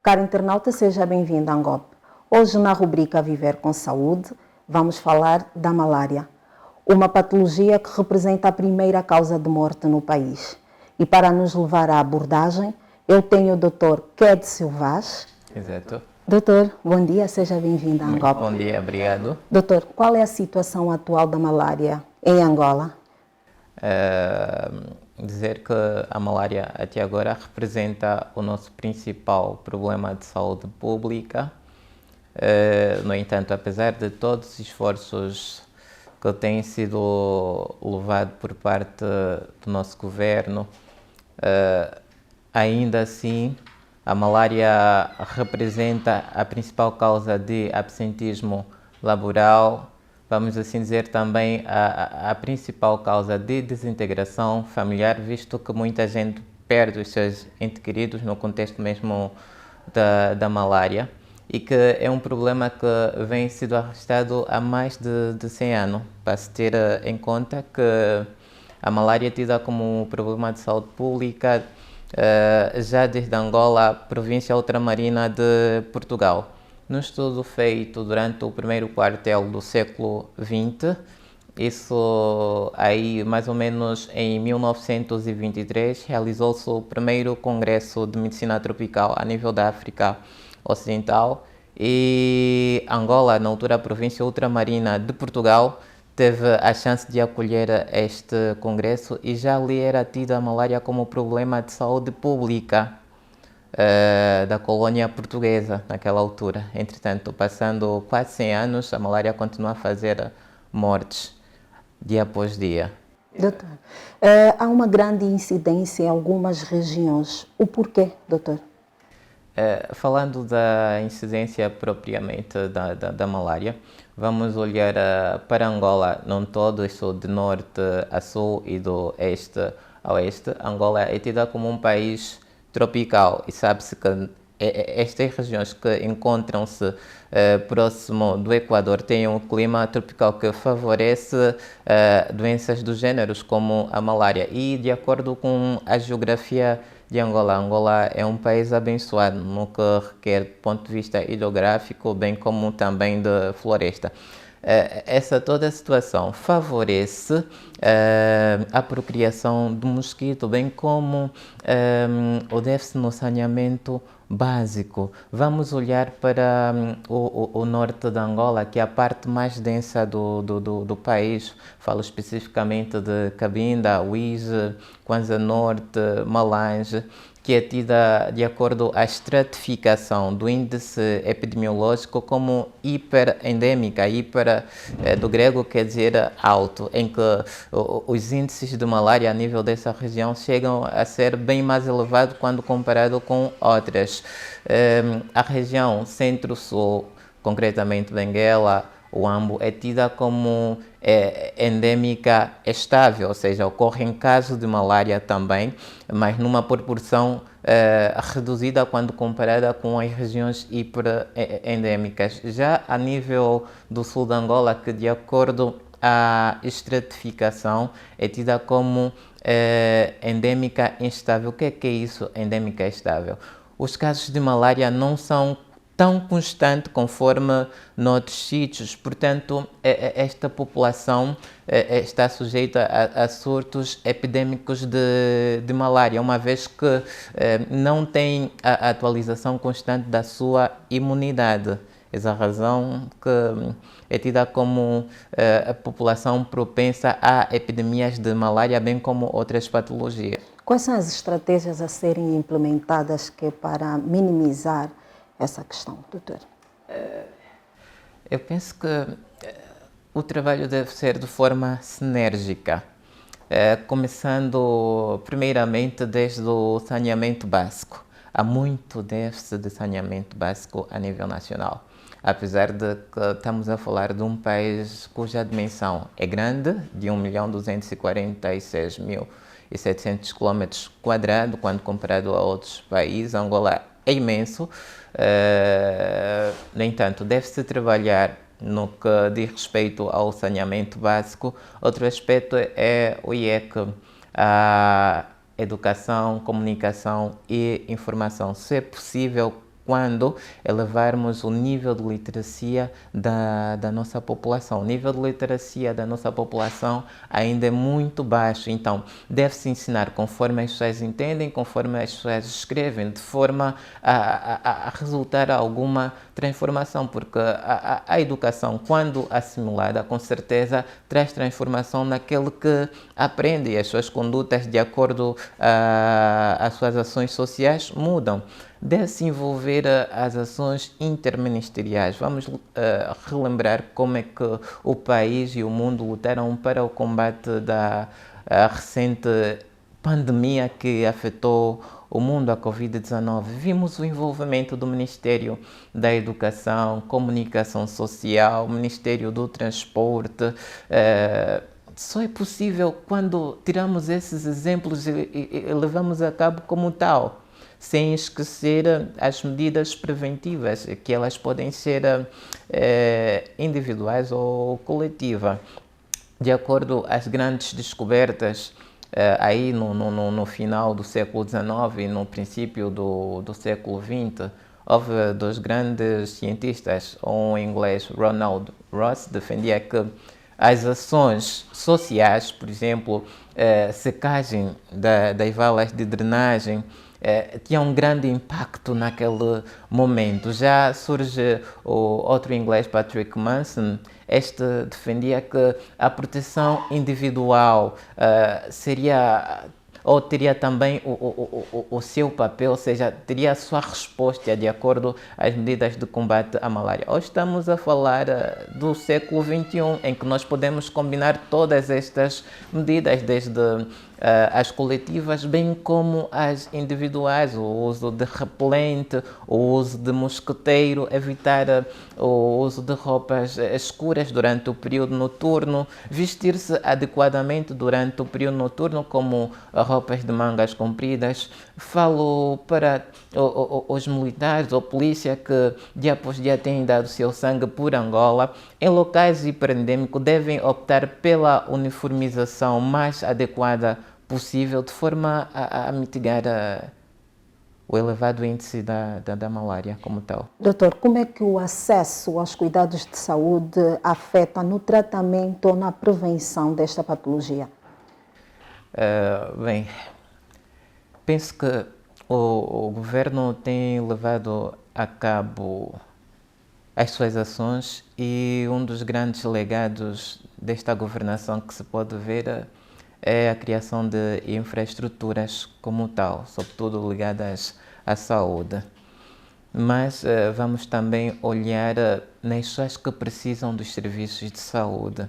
Caro internauta, seja bem-vindo à Angop. Hoje, na rubrica Viver com Saúde, vamos falar da malária, uma patologia que representa a primeira causa de morte no país. E para nos levar à abordagem, eu tenho o Dr. Ked Silvas. Exato. Doutor, bom dia, seja bem-vindo à Angop. Bom dia, obrigado. Doutor, qual é a situação atual da malária em Angola? Dizer que a malária até agora representa o nosso principal problema de saúde pública. No entanto, apesar de todos os esforços que têm sido levados por parte do nosso governo, ainda assim a malária representa a principal causa de absentismo laboral, vamos assim dizer também a principal causa de desintegração familiar, visto que muita gente perde os seus entes queridos no contexto mesmo da malária, e que é um problema que vem sendo arrastado há mais de 100 anos, para se ter em conta que a malária é tida como um problema de saúde pública já desde Angola, província ultramarina de Portugal. Num estudo feito durante o primeiro quartel do século XX, isso aí mais ou menos em 1923, realizou-se o primeiro congresso de medicina tropical a nível da África Ocidental, e Angola, na altura a província ultramarina de Portugal, teve a chance de acolher este congresso, e já ali era tida a malária como problema de saúde pública da colônia portuguesa naquela altura. Entretanto, passando quase 100 anos, a malária continua a fazer mortes dia após dia. Doutor, há uma grande incidência em algumas regiões. O porquê, doutor? Falando da incidência propriamente da malária, vamos olhar para Angola num todo, isso de norte a sul e do este a oeste. Angola é tida como um país tropical, e sabe-se que estas regiões que encontram-se próximo do Equador têm um clima tropical que favorece doenças dos géneros como a malária. E de acordo com a geografia de Angola, Angola é um país abençoado no que requer do ponto de vista hidrográfico, bem como também de floresta. Essa toda a situação favorece a procriação do mosquito, bem como o déficit no saneamento básico. Vamos olhar para o norte de Angola, que é a parte mais densa do país. Falo especificamente de Cabinda, Uíge, Kwanza Norte, Malange, que é tida de acordo à estratificação do índice epidemiológico como hiperendêmica. Hiper do grego quer dizer alto, em que os índices de malária a nível dessa região chegam a ser bem mais elevados quando comparado com outras. A região centro-sul, concretamente Benguela, o Ambo, é tida como endêmica estável, ou seja, ocorrem casos de malária também, mas numa proporção reduzida quando comparada com as regiões hiperendêmicas. Já a nível do sul de Angola, que de acordo à estratificação é tida como endêmica instável. O que é isso, endêmica instável? Os casos de malária não são tão constante conforme noutros sítios, portanto esta população está sujeita a surtos epidêmicos de malária, uma vez que não tem a atualização constante da sua imunidade. Essa razão que é tida como a população propensa a epidemias de malária, bem como outras patologias. Quais são as estratégias a serem implementadas para minimizar essa questão, doutor? Eu penso que o trabalho deve ser de forma sinérgica, começando primeiramente desde o saneamento básico. Há muito déficit de saneamento básico a nível nacional, apesar de que estamos a falar de um país cuja dimensão é grande, de 1.246.700 km², quando comparado a outros países. Angola é imenso. No entanto, deve-se trabalhar no que diz respeito ao saneamento básico. Outro aspecto é o IEC, a educação, comunicação e informação. Se é possível, quando elevarmos o nível de literacia da nossa população. O nível de literacia da nossa população ainda é muito baixo, então deve-se ensinar conforme as pessoas entendem, conforme as pessoas escrevem, de forma a resultar alguma transformação, porque a educação, quando assimilada, com certeza traz transformação naquele que aprende e as suas condutas, de acordo às suas ações sociais, mudam. Deve-se envolver as ações interministeriais. Vamos relembrar como é que o país e o mundo lutaram para o combate da recente pandemia que afetou o mundo, a Covid-19. Vimos o envolvimento do Ministério da Educação, Comunicação Social, Ministério do Transporte. Só é possível quando tiramos esses exemplos e levamos a cabo como tal, sem esquecer as medidas preventivas, que elas podem ser individuais ou coletivas. De acordo às grandes descobertas, aí no final do século XIX e no princípio do século XX, houve dois grandes cientistas, um inglês, Ronald Ross, defendia que as ações sociais, por exemplo, secagem das valas de drenagem, tinha um grande impacto naquele momento. Já surge o outro inglês, Patrick Manson. Este defendia que a proteção individual seria ou teria também o seu papel, ou seja, teria a sua resposta de acordo às medidas de combate à malária. Hoje estamos a falar do século XXI, em que nós podemos combinar todas estas medidas, desde as coletivas, bem como as individuais, o uso de repelente, o uso de mosquiteiro, evitar o uso de roupas escuras durante o período noturno, vestir-se adequadamente durante o período noturno, como roupas de mangas compridas. Falo para os militares ou polícia que dia após dia têm dado seu sangue por Angola. Em locais hiperendêmicos devem optar pela uniformização mais adequada possível, de forma a mitigar o elevado índice da malária como tal. Doutor, como é que o acesso aos cuidados de saúde afeta no tratamento ou na prevenção desta patologia? Bem, penso que o governo tem levado a cabo as suas ações e um dos grandes legados desta governação que se pode ver é a criação de infraestruturas como tal, sobretudo ligadas à saúde. Mas vamos também olhar nas pessoas que precisam dos serviços de saúde.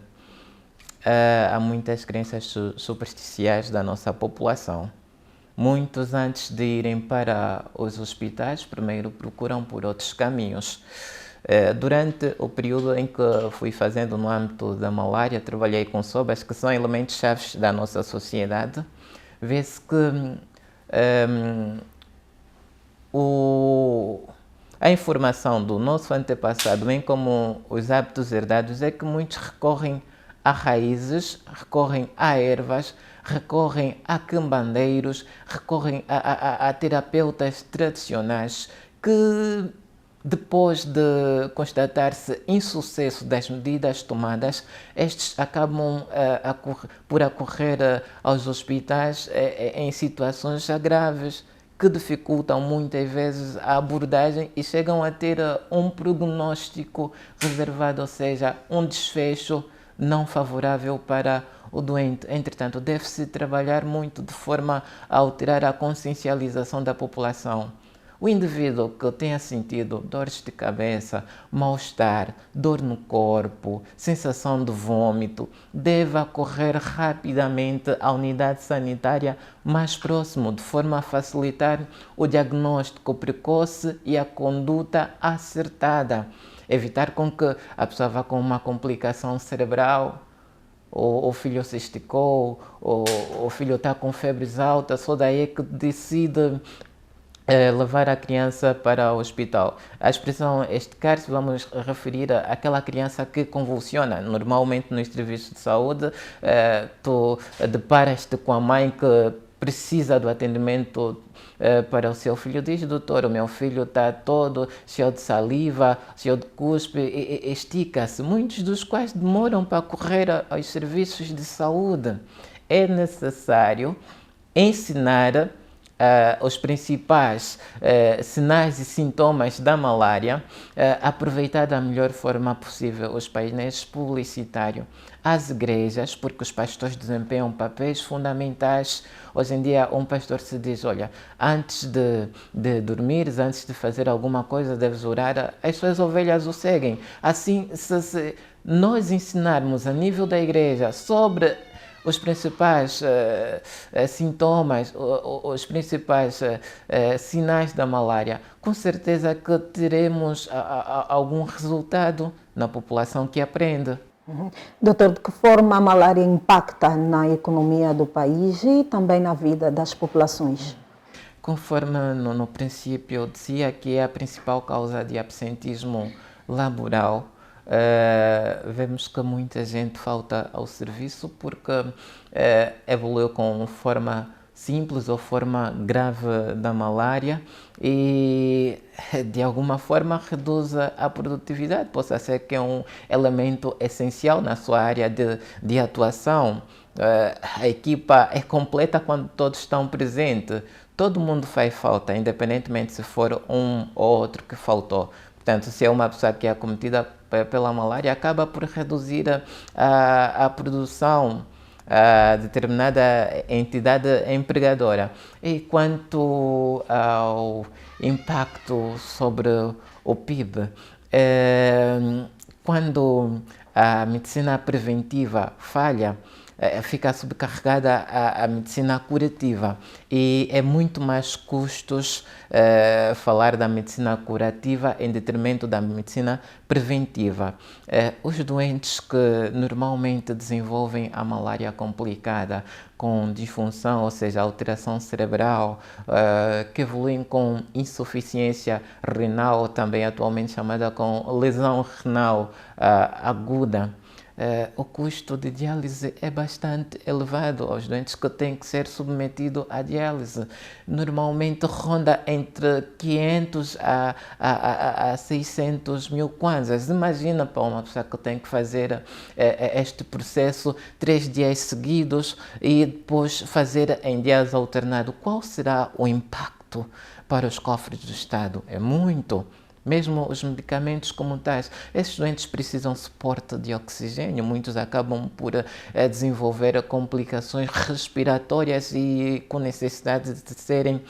Há muitas crenças supersticiais da nossa população. Muitos, antes de irem para os hospitais, primeiro procuram por outros caminhos. Durante o período em que fui fazendo no âmbito da malária, trabalhei com sobras, que são elementos chaves da nossa sociedade. Vê-se que a informação do nosso antepassado, bem como os hábitos herdados, é que muitos recorrem a raízes, recorrem a ervas, recorrem a quimbandeiros, recorrem a terapeutas tradicionais que, depois de constatar-se insucesso das medidas tomadas, estes acabam por acorrer aos hospitais em situações já graves, que dificultam muitas vezes a abordagem e chegam a ter um prognóstico reservado, ou seja, um desfecho não favorável para o doente. Entretanto, deve-se trabalhar muito de forma a alterar a consciencialização da população. O indivíduo que tenha sentido dores de cabeça, mal-estar, dor no corpo, sensação de vômito, deve correr rapidamente à unidade sanitária mais próxima, de forma a facilitar o diagnóstico precoce e a conduta acertada. Evitar com que a pessoa vá com uma complicação cerebral, ou o filho se esticou, ou o filho está com febres altas, só daí é que decide levar a criança para o hospital. A expressão esticar-se, vamos referir àquela criança que convulsiona. Normalmente nos serviços de saúde, tu deparas-te com a mãe que precisa do atendimento para o seu filho, diz: doutor, o meu filho está todo cheio de saliva, cheio de cuspe, e estica-se, muitos dos quais demoram para correr aos serviços de saúde. É necessário ensinar os principais sinais e sintomas da malária, aproveitar da melhor forma possível os painéis publicitários, as igrejas, porque os pastores desempenham papéis fundamentais. Hoje em dia um pastor se diz: olha, antes de dormir, antes de fazer alguma coisa, deves orar, as suas ovelhas o seguem. Assim, se nós ensinarmos a nível da igreja sobre os principais sintomas, os principais sinais da malária, com certeza que teremos algum resultado na população que aprende. Doutor, de que forma a malária impacta na economia do país e também na vida das populações? Conforme no princípio eu dizia que é a principal causa de absentismo laboral, vemos que muita gente falta ao serviço porque evoluiu com forma simples ou forma grave da malária e de alguma forma reduz a produtividade. Possa ser que é um elemento essencial na sua área de atuação. A equipa é completa quando todos estão presentes. Todo mundo faz falta, independentemente se for um ou outro que faltou. Portanto, se é uma pessoa que é acometida pela malária, acaba por reduzir a produção a determinada entidade empregadora. E quanto ao impacto sobre o PIB, quando a medicina preventiva falha, fica subcarregada a medicina curativa e é muito mais custos falar da medicina curativa em detrimento da medicina preventiva. Os doentes que normalmente desenvolvem a malária complicada com disfunção, ou seja, alteração cerebral, que evoluem com insuficiência renal, também atualmente chamada com lesão renal aguda, o custo de diálise é bastante elevado aos doentes que têm que ser submetidos à diálise. Normalmente ronda entre 500 a 600 mil kwanzas. Imagina para uma pessoa que tem que fazer este processo 3 dias seguidos e depois fazer em dias alternados. Qual será o impacto para os cofres do Estado? É muito. Mesmo os medicamentos como tais, esses doentes precisam de suporte de oxigênio, muitos acabam por desenvolver complicações respiratórias e com necessidade de serem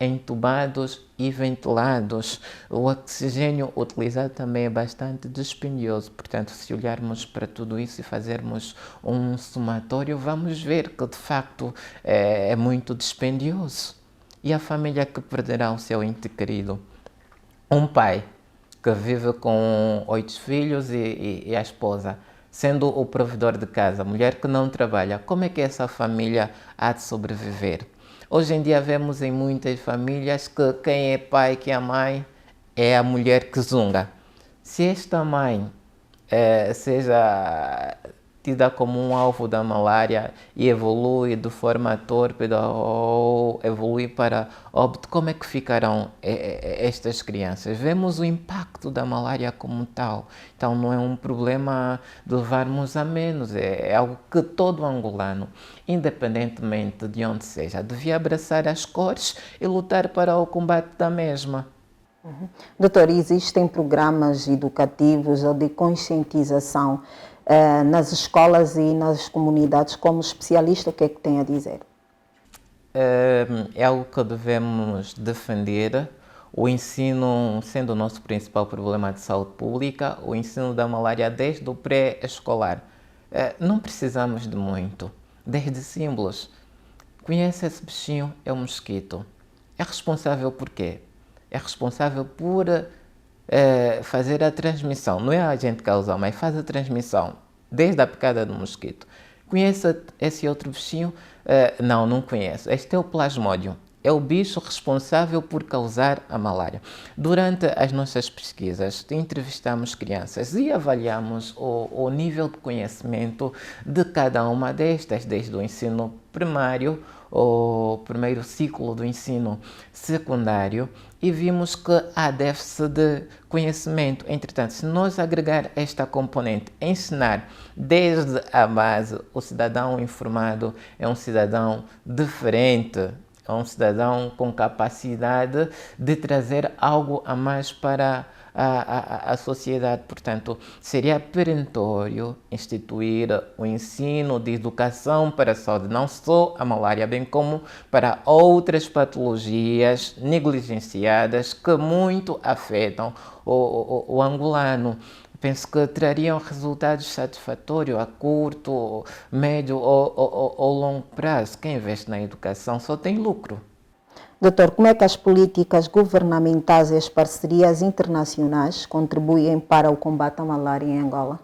entubados e ventilados. O oxigênio utilizado também é bastante dispendioso, portanto, se olharmos para tudo isso e fazermos um somatório, vamos ver que de facto é muito dispendioso. E a família que perderá o seu ente querido? Um pai que vive com 8 filhos e a esposa, sendo o provedor de casa, a mulher que não trabalha, como é que essa família há de sobreviver? Hoje em dia vemos em muitas famílias que quem é pai, quem é mãe, é a mulher que zunga. Se esta mãe seja tida como um alvo da malária e evolui de forma tórpida ou evolui para óbito, como é que ficarão estas crianças? Vemos o impacto da malária como tal. Então não é um problema de levarmos a menos, é algo que todo angolano, independentemente de onde seja, devia abraçar as cores e lutar para o combate da mesma. Doutor, existem programas educativos ou de conscientização nas escolas e nas comunidades? Como especialista, o que é que tem a dizer? É algo que devemos defender. O ensino, sendo o nosso principal problema de saúde pública, o ensino da malária desde o pré-escolar. Não precisamos de muito, desde símbolos. Conhece esse bichinho? É um mosquito. É responsável por quê? É responsável por fazer a transmissão. Não é a gente causar, mas faz a transmissão desde a picada do mosquito. Conhece esse outro bichinho? Não conheço. Este é o plasmódio. É o bicho responsável por causar a malária. Durante as nossas pesquisas, entrevistamos crianças e avaliamos o nível de conhecimento de cada uma destas, desde o ensino primário, o primeiro ciclo do ensino secundário e vimos que há déficit de conhecimento. Entretanto, se nós agregar esta componente, ensinar desde a base, o cidadão informado é um cidadão diferente, é um cidadão com capacidade de trazer algo a mais para a sociedade. Portanto, seria perentório instituir o ensino de educação para a saúde, não só a malária, bem como para outras patologias negligenciadas que muito afetam o angolano. Penso que trariam resultados satisfatórios a curto, médio ou longo prazo. Quem investe na educação só tem lucro. Doutor, como é que as políticas governamentais e as parcerias internacionais contribuem para o combate à malária em Angola?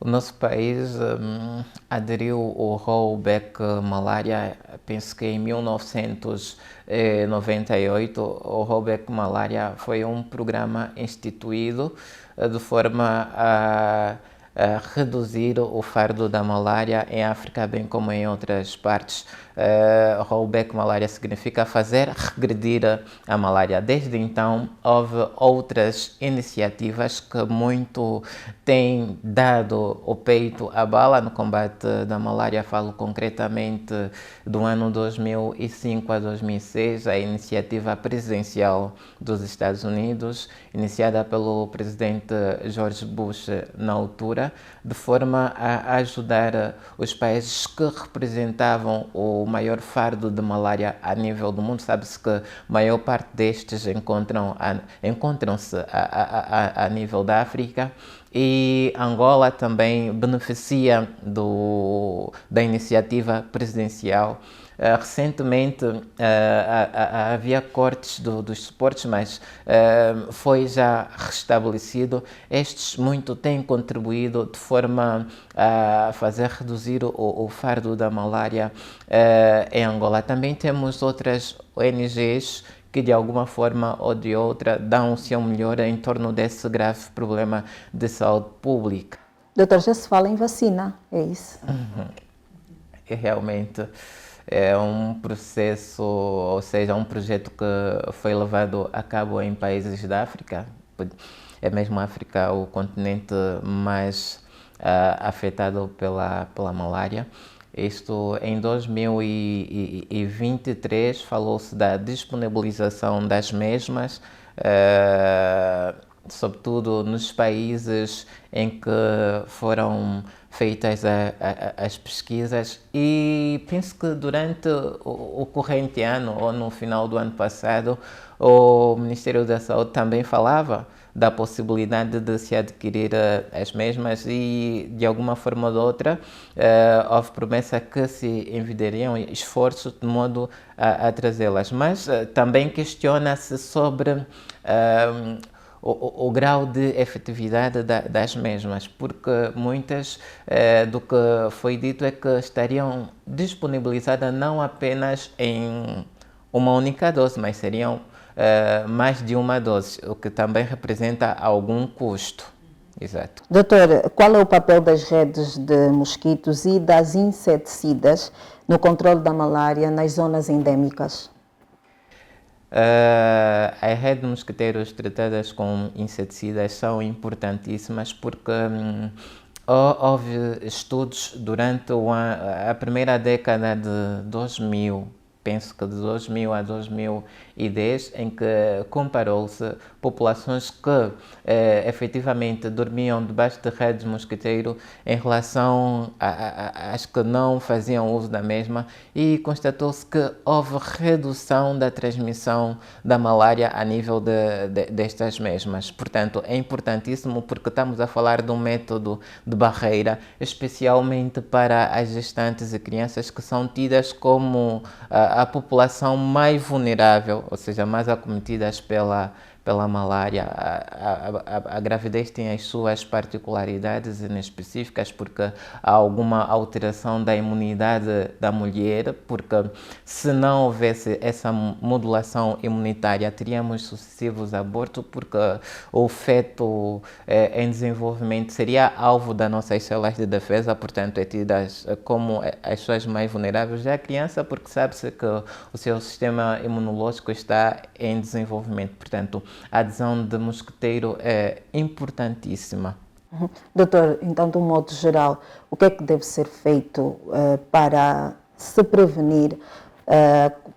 O nosso país aderiu ao rollback malária, penso que em 1998. O rollback malária foi um programa instituído de forma a reduzir o fardo da malária em África, bem como em outras partes. Rollback malária significa fazer regredir a malária. Desde então, houve outras iniciativas que muito têm dado o peito à bala no combate da malária. Falo concretamente do ano 2005 a 2006, a iniciativa presidencial dos Estados Unidos, iniciada pelo presidente George Bush na altura, de forma a ajudar os países que representavam o maior fardo de malária a nível do mundo. Sabe-se que a maior parte destes encontram-se a nível da África, e Angola também beneficia da iniciativa presidencial. Recentemente havia cortes dos suportes, mas foi já restabelecido. Estes muito têm contribuído de forma a fazer reduzir o fardo da malária em Angola. Também temos outras ONGs que de alguma forma ou de outra dão o seu melhor em torno desse grave problema de saúde pública. Doutor, já se fala em vacina, é isso? E realmente é um processo, ou seja, um projeto que foi levado a cabo em países da África. É mesmo a África o continente mais afetado pela malária. Isto em 2023 falou-se da disponibilização das mesmas, sobretudo nos países em que foram feitas as pesquisas, e penso que durante o corrente ano ou no final do ano passado o Ministério da Saúde também falava da possibilidade de se adquirir as mesmas, e de alguma forma ou de outra houve promessa que se envidariam esforços de modo a trazê-las, mas também questiona-se sobre o grau de efetividade das mesmas, porque muitas do que foi dito é que estariam disponibilizadas não apenas em uma única dose, mas seriam mais de uma dose, o que também representa algum custo. Exato. Doutor, qual é o papel das redes de mosquitos e das inseticidas no controle da malária nas zonas endêmicas? As redes de mosquiteiros tratadas com inseticidas são importantíssimas porque houve estudos durante a primeira década de 2000, penso que de 2000 a 2010, em que comparou-se populações que efetivamente dormiam debaixo de redes de mosquiteiro em relação às que não faziam uso da mesma, e constatou-se que houve redução da transmissão da malária a nível destas mesmas. Portanto, é importantíssimo porque estamos a falar de um método de barreira, especialmente para as gestantes e crianças, que são tidas como a população mais vulnerável, ou seja, mais acometidas pela malária. A gravidez tem as suas particularidades específicas, porque há alguma alteração da imunidade da mulher, porque se não houvesse essa modulação imunitária, teríamos sucessivos abortos, porque o feto em desenvolvimento seria alvo das nossas células de defesa, portanto é tida como as pessoas mais vulneráveis. Já a criança, porque sabe-se que o seu sistema imunológico está em desenvolvimento, portanto a adesão de mosquiteiro é importantíssima. Doutor, então, de um modo geral, o que é que deve ser feito para se prevenir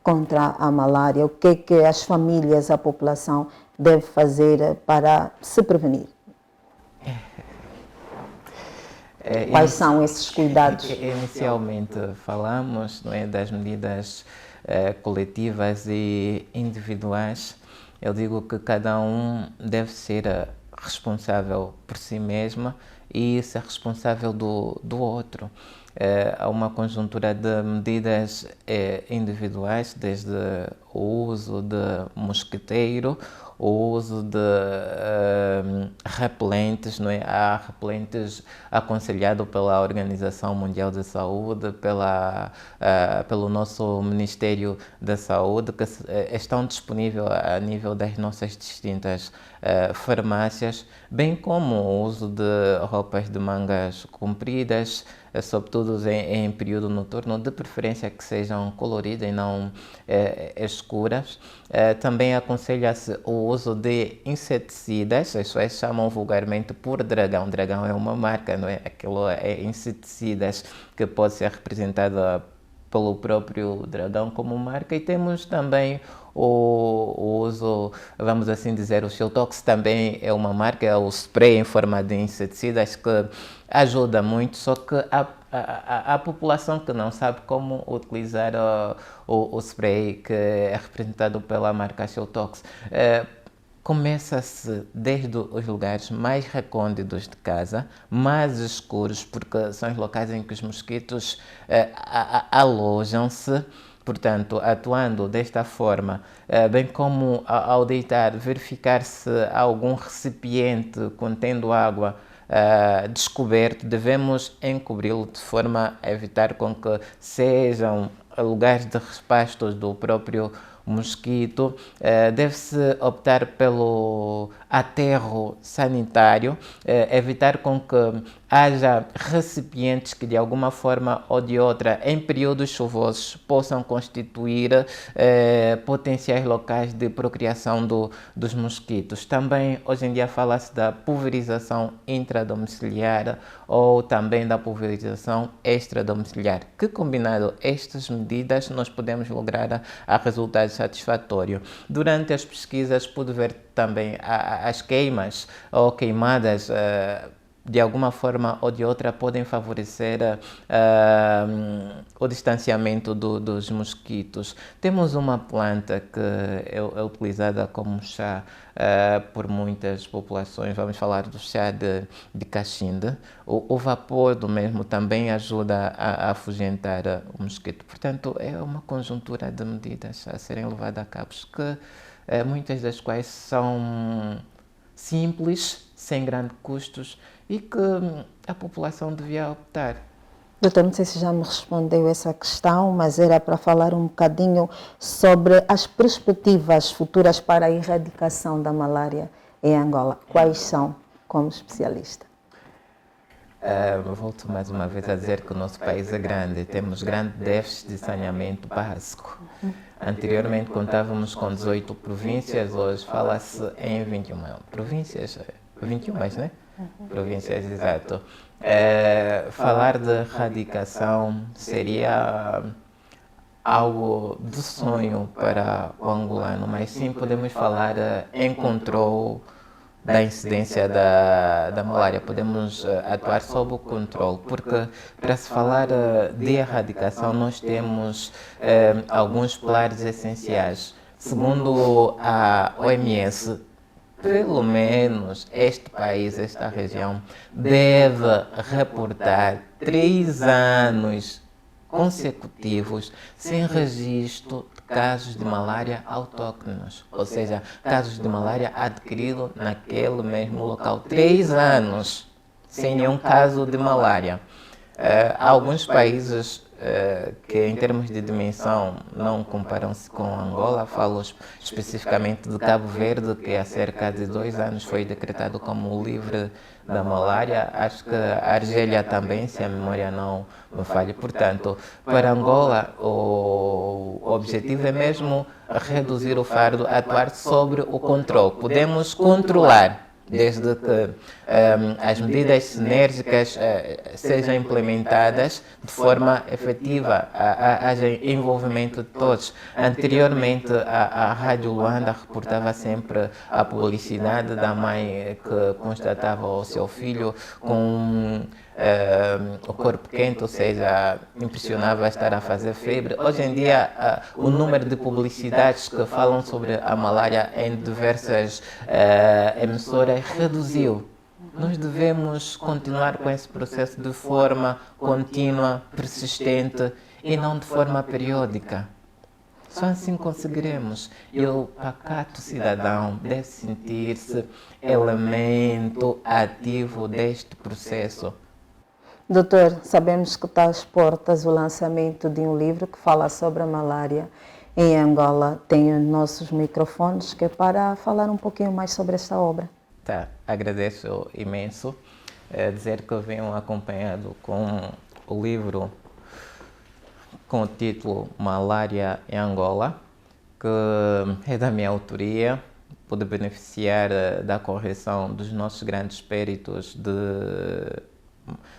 contra a malária? O que é que as famílias, a população deve fazer para se prevenir? Quais são esses cuidados? Inicialmente falamos, não é, das medidas coletivas e individuais. Eu digo que cada um deve ser responsável por si mesmo e ser responsável do outro. Há uma conjuntura de medidas individuais, desde o uso de mosquiteiro, o uso de repelentes, não é? Há repelentes aconselhados pela Organização Mundial da Saúde, pelo nosso Ministério da Saúde, que estão disponíveis a nível das nossas distintas farmácias, bem como o uso de roupas de mangas compridas, sobretudo em período noturno, de preferência que sejam coloridas e não escuras. Também aconselha-se o uso de inseticidas, as pessoas chamam vulgarmente por dragão. Dragão é uma marca, não é? Aquilo é inseticidas que pode ser representada pelo próprio dragão como marca, e temos também o uso, vamos assim dizer, o Shelltox também é uma marca, é o spray em forma de inseticidas que ajuda muito, só que a população que não sabe como utilizar o spray que é representado pela marca Shelltox. Começa-se desde os lugares mais recônditos de casa, mais escuros, porque são os locais em que os mosquitos alojam-se. Portanto, atuando desta forma, bem como ao deitar, verificar se há algum recipiente contendo água descoberto, devemos encobri-lo de forma a evitar com que sejam lugares de repastos do próprio mosquito. Deve-se optar pelo aterro sanitário, evitar com que haja recipientes que de alguma forma ou de outra em períodos chuvosos possam constituir potenciais locais de procriação dos mosquitos. Também hoje em dia fala-se da pulverização intradomiciliar ou também da pulverização extradomiciliar, que combinado estas medidas nós podemos lograr a resultados satisfatórios. Durante as pesquisas pude ver também as queimas ou queimadas de alguma forma ou de outra podem favorecer o distanciamento dos mosquitos. Temos uma planta que é utilizada como chá por muitas populações, vamos falar do chá de cachinde. O vapor do mesmo também ajuda a afugentar o mosquito. Portanto, é uma conjuntura de medidas a serem levadas a cabo, que muitas das quais são simples, sem grandes custos e que a população devia optar. Doutor, não sei se já me respondeu essa questão, mas era para falar um bocadinho sobre as perspectivas futuras para a erradicação da malária em Angola. Quais são, como especialista? Volto mais uma vez a dizer que o nosso país é grande, temos grande déficit de saneamento básico. Anteriormente contávamos com 18 províncias, hoje fala-se em 21 províncias, 21, né? Províncias, exato. Falar de erradicação seria algo de sonho para o angolano, mas sim podemos falar em controle da incidência da malária, podemos atuar sob o controle, porque para se falar de erradicação nós temos alguns pilares essenciais. Segundo a OMS, pelo menos este país, esta região, deve reportar 3 anos consecutivos sem registro de casos de malária autóctonos, ou seja, casos de malária adquirido naquele mesmo local. 3 anos sem nenhum caso de malária. Há alguns países que, em termos de dimensão, não comparam-se com Angola. Falo especificamente de Cabo Verde, que há cerca de 2 anos foi decretado como livre da malária. Acho que a Argélia também, se a memória não me falha. Portanto, para Angola, o objetivo é mesmo reduzir o fardo, atuar sobre o controle. Podemos controlar, desde que as medidas sinérgicas sejam implementadas de forma efetiva, haja envolvimento de todos. Anteriormente, a Rádio Luanda reportava sempre a publicidade da mãe que constatava o seu filho com o corpo quente, ou seja, impressionava estar a fazer febre. Hoje em dia, o número de publicidades que falam sobre a malária em diversas emissoras reduziu. Nós devemos continuar com esse processo de forma contínua, persistente e não de forma periódica. Só assim conseguiremos. E o pacato cidadão deve sentir-se elemento ativo deste processo. Doutor, sabemos que está às portas o lançamento de um livro que fala sobre a malária em Angola. Tem os nossos microfones que é para falar um pouquinho mais sobre esta obra. Tá, agradeço imenso. Dizer que eu venho acompanhado com o livro com o título Malária em Angola, que é da minha autoria, pude beneficiar da correção dos nossos grandes peritos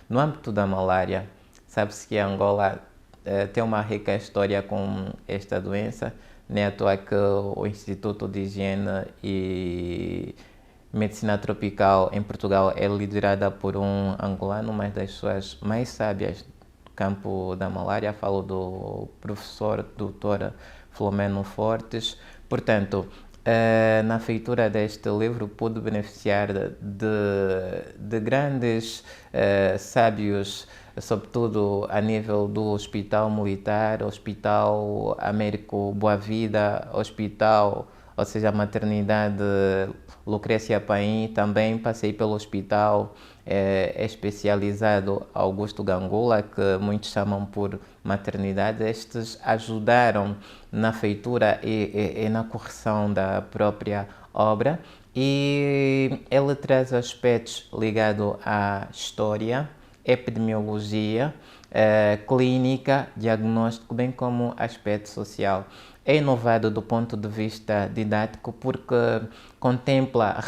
no âmbito da malária. Sabe-se que Angola tem uma rica história com esta doença, nem à toa que o Instituto de Higiene e Medicina Tropical em Portugal é liderada por um angolano, uma das pessoas mais sábias do campo da malária. Falo do professor Dr. Filomeno Fortes. Portanto, na feitura deste livro pude beneficiar de grandes sábios, sobretudo a nível do Hospital Militar, Hospital Américo Boa Vida, Hospital, ou seja, a Maternidade Lucrécia Paim. Também passei pelo Hospital especializado Augusto Gangula, que muitos chamam por maternidade. Estes ajudaram na feitura e na correção da própria obra, e ele traz aspectos ligados à história, epidemiologia, clínica, diagnóstico, bem como aspecto social. É inovado do ponto de vista didático porque contempla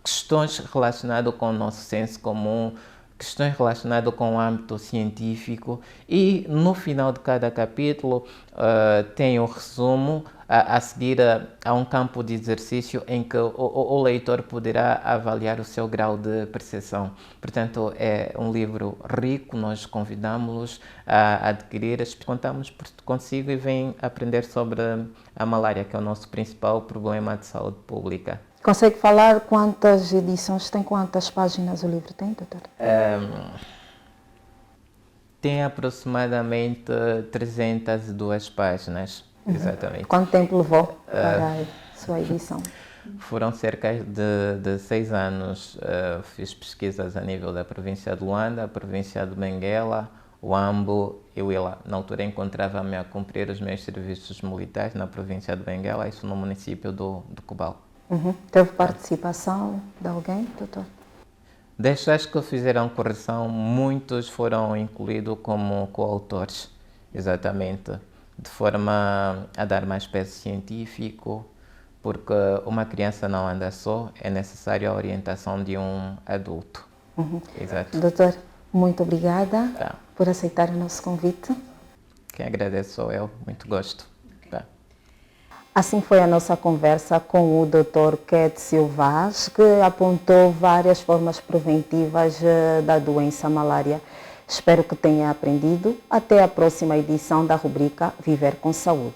questões relacionadas com o nosso senso comum, questões relacionadas com o âmbito científico, e no final de cada capítulo tem o resumo. A seguir a um campo de exercício em que o leitor poderá avaliar o seu grau de percepção. Portanto, é um livro rico, nós convidamos-los a adquirir. Contamos consigo e vem aprender sobre a malária, que é o nosso principal problema de saúde pública. Consegue falar quantas edições tem, quantas páginas o livro tem, doutor? Tem aproximadamente 302 páginas. Exatamente. Quanto tempo levou para a sua edição? Foram cerca de 6 anos. Fiz pesquisas a nível da província de Luanda, a província de Benguela, Huambo e Huila. Na altura encontrava-me a cumprir os meus serviços militares na província de Benguela, isso no município do Cubal. Teve participação de alguém, doutor? Destes que fizeram correção, muitos foram incluídos como coautores, exatamente, de forma a dar mais peso científico, porque uma criança não anda só, é necessária a orientação de um adulto. Exato. Doutor, muito obrigada por aceitar o nosso convite. Quem agradece sou eu, muito gosto. Assim foi a nossa conversa com o Dr. Ket Silvaz, que apontou várias formas preventivas da doença malária. Espero que tenha aprendido. Até a próxima edição da rubrica Viver com Saúde.